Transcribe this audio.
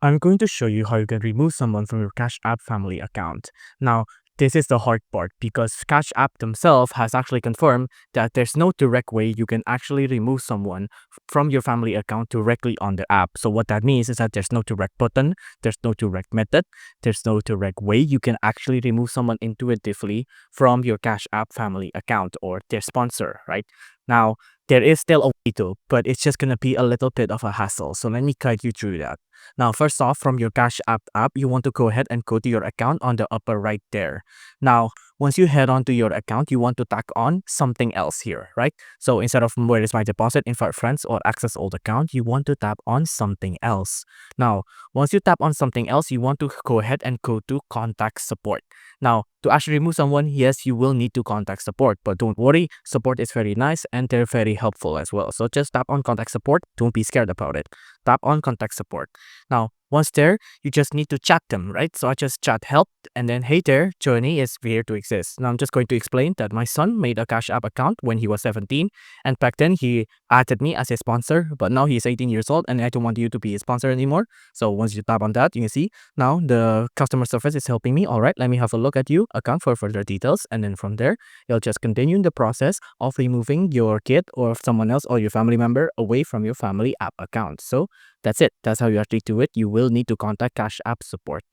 I'm going to show you how you can remove someone from your Cash App family account. Now, this is the hard part because Cash App themselves has actually confirmed that there's no direct way you can actually remove someone from your family account directly on the app. So what that means is that there's no direct button, there's no direct method, there's no direct way you can actually remove someone intuitively from your Cash App family account or their sponsor, right? Now, there is still a way to, but it's just going to be a little bit of a hassle. So let me guide you through that. Now, first off, from your Cash app, you want to go ahead and go to your account on the upper right there. Now, once you head on to your account, you want to tack on something else here, right? So instead of where is my deposit, invite friends, or access old account, you want to tap on something else. Now, once you tap on something else, you want to go ahead and go to contact support. Now, to actually remove someone, yes, you will need to contact support, but don't worry, support is very nice and they're very helpful as well. So just tap on contact support, don't be scared about it. Tap on contact support. Now, once there, you just need to chat them, right? So I just chat help and then, hey there, Journey is here to exist. Now I'm just going to explain that my son made a Cash App account when he was 17. And back then he added me as a sponsor, but now he's 18 years old and I don't want you to be a sponsor anymore. So once you tap on that, you can see now the customer service is helping me. All right, let me have a look at you account for further details. And then from there, you'll just continue the process of removing your kid or someone else or your family member away from your family app account. So that's it. That's how you actually do it. You will need to contact Cash App support.